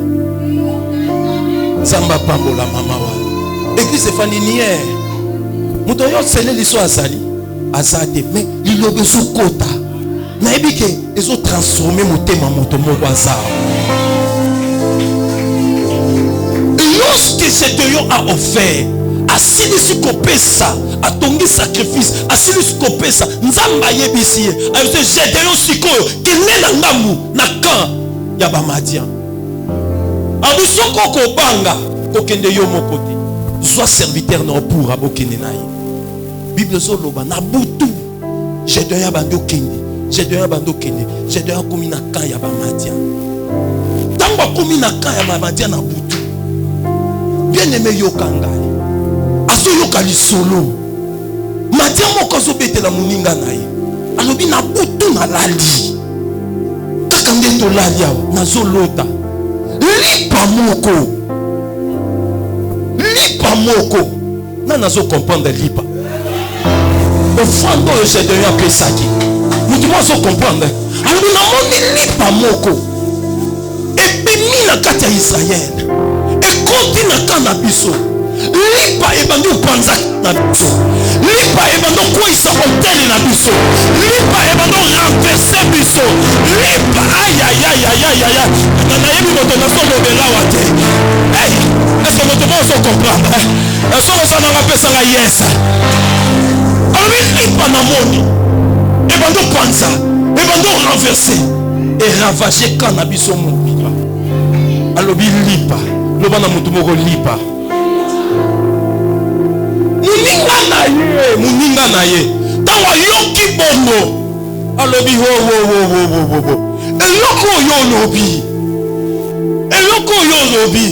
nzambe apambola mama wana église efandiniere moto oyo sele liso azali aza te me liloba ezokota nayebi ke ezotransforme motema moto moko aza. Lorsque cet oyo a offert asilisi kopesa atongi sacrifice asilisi kopesa nzambe ayebisi ye ayose Gédéon sikoyo kende na ngambu na camp ya bamadian abusoko kobanga kokende yo moko te zwa serviteur na pour abokende na ye. Bible zoloba na butu Gédéon ya bando kende Gédéon ya bando kende Gédéon akomi na camp ya bamadian ntango akomi na camp ya bamadian na butu bien aimé yoka ngai azoyoka lisolo madia moko azobetela moninga na ye alobi na butu na lali kaka nde tolali awa nazolota lipa moko na nazokomprendre lipa ofrande oyo Gédéon apesaki motu mo azokomprendre alobi namoni lipa moko ebimi na kati ya Israele ekoti na ka na biso lipa ebandi opanza na biso lipa ebandi okwisa hotel na biso lipa ebandi orenverse biso lipa ayayayayaya nayebi moto nazolobela wa te eske moto mo ozokomprendre soko osananga pesanga yes alobi lipa na moni ebandi opanza ebandi orenverse eravage ka na biso mobila alobi lipa loba na moto moko lipa muninga na ye ntango ayoki bongo alobi eloko oyo olobi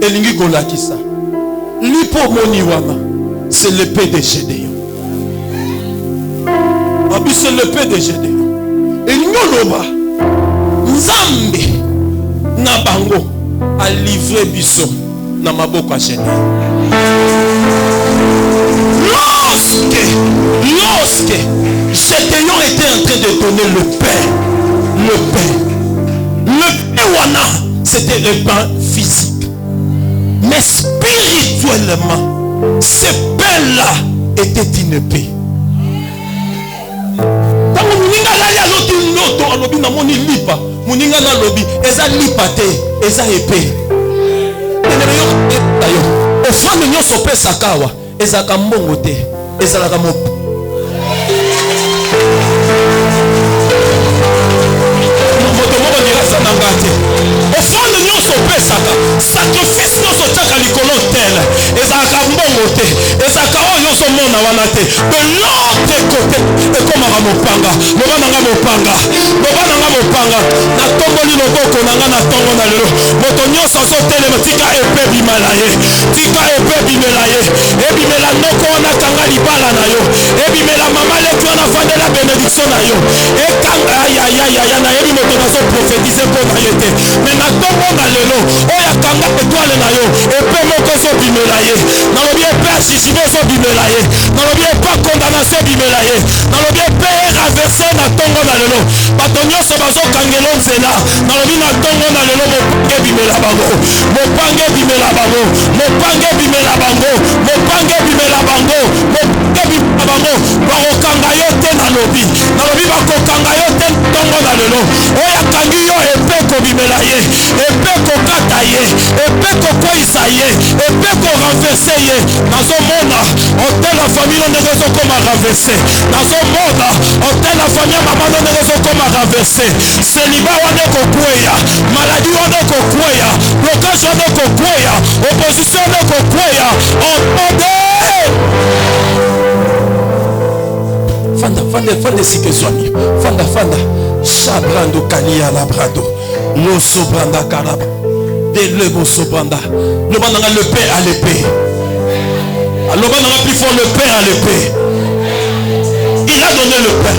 elingi kolakisa lipo omoni wana c'est l'épée de Gédéon abi c'est l'épée de Gédéon elingi oloba nzambe na bango a livré biso na maboko ya Gédéon. Lorsque Gédéon était en train de donner le pain wana, c'était le pain physique. Mais spirituellement, ce pain-là était une paix. Tant que muninga lali aloti noto alobi na moni lipa, muninga na lobi eza lipa te, eza épée. Offrande nyonso pesa kawa ezalaka mbongo te ezalaka mopo moto moko nyelasa na nga te offrande nyonso pesaka sacrifice nyonso tiaka likolo tele ezalaka mbongo te ezalaka oyo nyonso mona wana te de l'autre côté ekomaka mopanga loba nanga mopanga natomboli loboko nanga na ntongo na lelo moto nyonso azotelema tika epe bimela ye ebimela noko wana kanga libala na yo ebimela mama leki wana vandela bénédiction na yo ekanga ayayayaya nayebi moto nazoprofetize mpo na ye te me na ntongo na lelo oyo akanga etoile na yo epe moko ezobimela ye nalobi epe ashishibe ezobimela ye nalobi epe condamnation ebimela ye nalobi epe eraverse na ntongo na lelo bato nyonso bazokangela nzela nalobi na ntongo na lelo mopange ebimela bango bakokanga yo te nalobi bakokanga yo te ntongo na lelo oyo akangi yo epe kobimela ye epe kokata ye epe kokweyisa ye epe korenverse ye nazomona hotel ya famille ndenge ezokoma renverse nazomona hotel ya famille ya mama ndenge ezokoma renverse seliba wana ekokweya maladi wana ekokweya blocage wana ekokweya opposition wana ekokweya entende fanda sikezwani fanda shabrando kalia labrado loso branda karaba de boso branda loba nanga le pain à l'épée loba nanga plus fort le pain à l'épée il a donné le pain.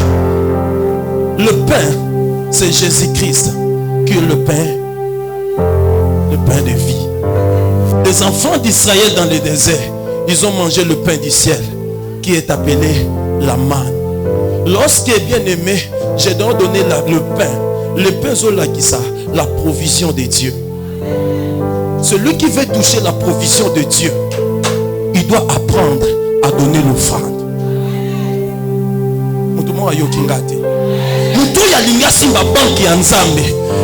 Le pain, c'est Jésus-Christ qui est le pain de vie. Les enfants d'Israël dans le désert, ils ont mangé le pain du ciel qui est appelé la manne. Lorsqu'il est bien aimé, j'ai donc donné le pain. Le pain, la provision de Dieu. Celui qui veut toucher la provision de Dieu, il doit apprendre à donner l'offrande.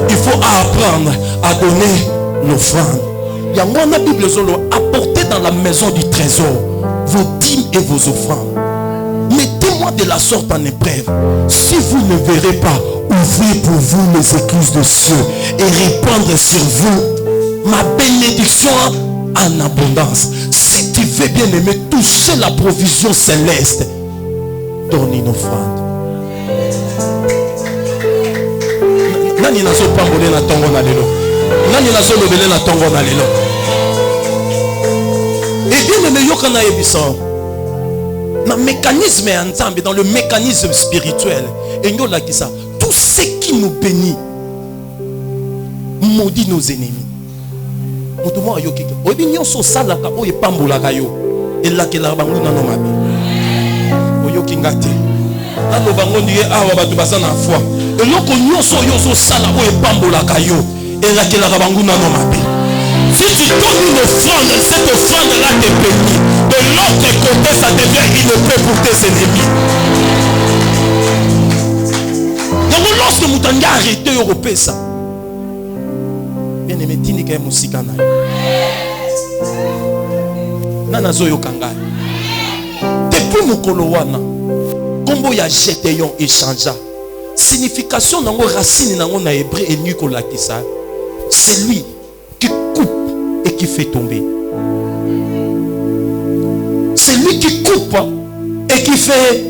Il faut apprendre à donner l'offrande. Il y a la Bible apportez dans la maison du trésor vos dîmes et vos offrandes. Mettez-moi de la sorte en épreuve. Si vous ne verrez pas, ouvrez pour vous les écluses de cieux et répandre sur vous ma bénédiction en abondance. Si tu veux bien aimer toucher la provision céleste, donne une offrande. Nani nazo pambole na tongo na lelo. Nani nazo lobele na tongo na lelo. Et bien aimé yokana ebisan. Dans le mécanisme ensemble, dans le mécanisme spirituel, et nous là qui ça, tout ce qui nous bénit maudit nos ennemis. Motumo ayoki. Obi nyonso salaka oye pambola kayo. Elakela bango na no mabe. Oyoki ngate. Nalo bango ndiye awa batu basana foi. Eloko nyonso yoso sala oye pambola kayo. Elakela bango na no mabe. Si tu donnes une offrande, cette offrande-là te bénit. De l'autre côté, ça devient une paix pour tes ennemis. Donc lorsque vous avez arrêté Européen, ça, bien aimé, tini kaya musika na. Nana zoyo kangai. Depuis mukolo wana, kombo ya Gédéon échangea. Signification nango racine nango na hébreu et Nicolas Kissa. C'est lui qui coupe et qui fait tomber. C'est lui qui coupe et qui fait.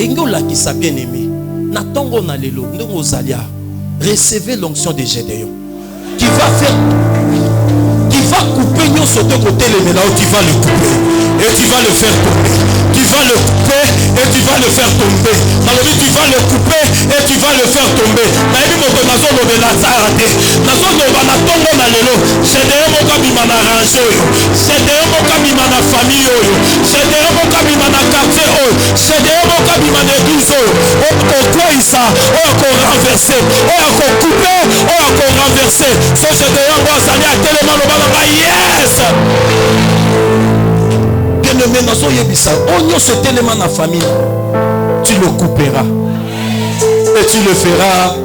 Engola qui s'a bien aimé. Natongo na lelo, ndongo zalia. Recevez l'onction de Gédéon. Qui va faire. Qui va couper nous sur deux côtés les mélanges. Tu vas le couper. Et tu vas le faire tomber. Tu vas le couper et tu vas le faire tomber. Alors tu vas le couper et tu vas le faire tomber. Naïbi moko nazo lobe na sarate. Nazo loba na tongo na lelo. Gédéon moka bima na range oyo. Gédéon moka bima na famille oyo. Gédéon moka bima na quartier oyo. Gédéon moka bima na église oyo. Okwa isa, oko renverser, oko couper, oko renverser. So Gédéon wa sali a tellement loba na yes. Bien-aimé, dans son yébissa, on se tellement la famille, tu le couperas et tu le feras.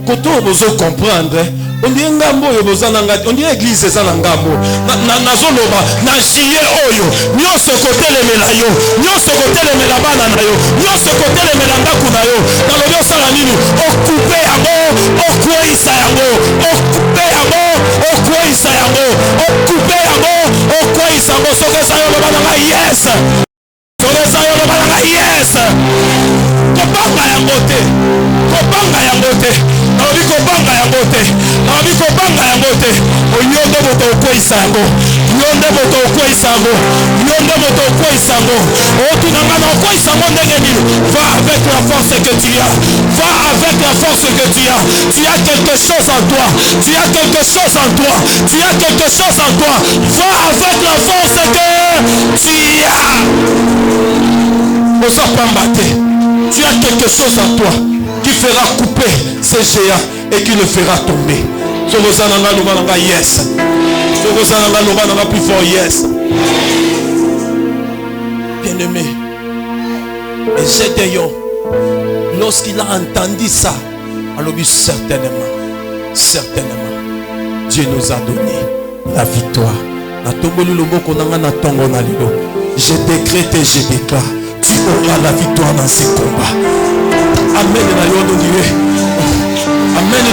Quand on veut comprendre, on dit ngambo yo bozana on dit église ça na ngambo na zoloba na chier oyo nyonso côté le melayo nyonso côté le melabana na yo nyonso côté le melanga kuna yo na lobi osala nini okupe yango okweisa yango okupe yango okweisa yango okupe yango okweisa yango soke sa yo loba na yes soke sa yo loba na yes kobanga yango te kobanga yango te nabi kobanga yango te nabi kobanga yango te oyonde moto okweisa yango yonde moto okweisa yango yonde moto okweisa yango otunanga na okweisa yango ndenge nini va avec la force que tu as va avec la force que tu as quelque chose en toi tu as quelque chose en toi tu as quelque chose en toi va avec la force que tu as tu as quelque chose en toi qui fera couper ces géants et qui le fera tomber. Yes. Plus fort, yes. Bien-aimé, et Gédéon, lorsqu'il a entendu ça, alors certainement, Dieu nous a donné la victoire. Je décrète et je déclare, tu auras la victoire dans ces combats. Amen. Amen.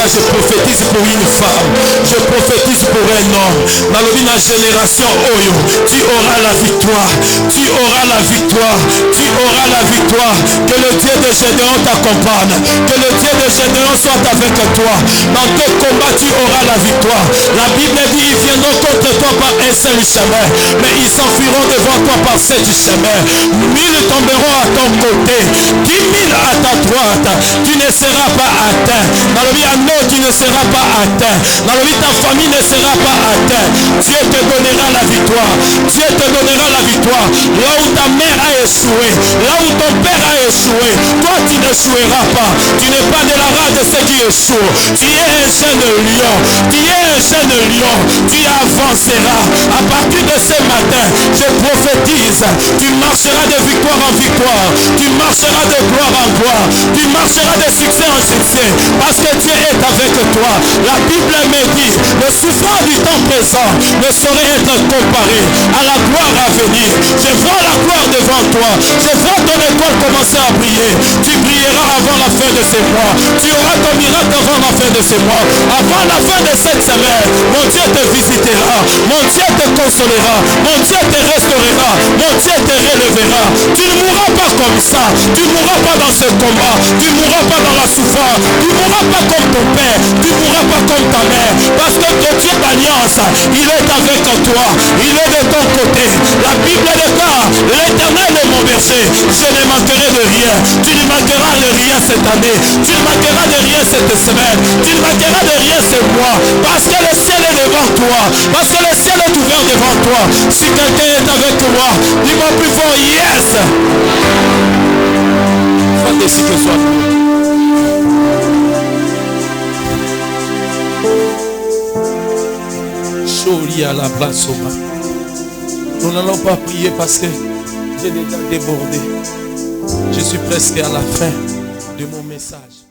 Je prophétise pour une femme, je prophétise pour un homme. Dans la génération Oyo, tu auras la victoire, tu auras la victoire, tu auras la victoire. Que le Dieu de Gédéon t'accompagne, que le Dieu de Gédéon soit avec toi. Dans tes combats, tu auras la victoire. La Bible dit, ils viendront contre toi par un seul chemin, mais ils s'enfuiront devant toi par 7 chemins. 1000 tomberont à ton côté, 10 000 à ta droite. Tu ne seras pas atteint. Dans le vie à nous, tu ne seras pas atteint. Dans le vie, ta famille ne sera pas atteinte. Dieu te donnera la victoire. Dieu te donnera la victoire. Là où ta mère a échoué, là où ton père a échoué, toi tu n'échoueras pas. Tu n'es pas de la race de ceux qui échouent. Tu es un jeune lion. Tu es un jeune lion. Tu avanceras. À partir de ce matin, je prophétise. Tu marcheras de victoire en victoire. Tu marcheras de gloire en gloire. Tu marcheras de succès en succès. Parce que Dieu est avec toi. La Bible me dit, le souffrance du temps présent ne saurait être comparé à la gloire à venir. Je vois la gloire devant toi. Je vois ton étoile commencer à briller. Tu brilleras avant la fin de ces mois. Tu auras ton miracle avant la fin de ces mois. Avant la fin de cette semaine, mon Dieu te visitera. Mon Dieu te consolera. Mon Dieu te restaurera. Mon Dieu te relèvera. Tu ne mourras pas comme ça. Tu ne mourras pas dans ce combat. Tu ne mourras pas dans la souffrance. Tu ne mourras pas comme ton père. Tu ne mourras pas comme ta mère. Parce que ton Dieu d'alliance, il est avec toi. Il est de ton côté. La Bible déclare, l'Éternel est mon berger. Je ne manquerai de rien. Tu ne manqueras de rien cette année. Tu ne manqueras de rien cette semaine. Tu ne manqueras de rien ce mois. Parce que le ciel est devant toi. Parce que le ciel est ouvert devant toi. Si quelqu'un est avec moi, dis-moi plus fort, yes. Sois ici que soit. Chori à la place au bas. Nous n'allons pas prier parce que j'ai déjà débordé. Je suis presque à la fin de mon message.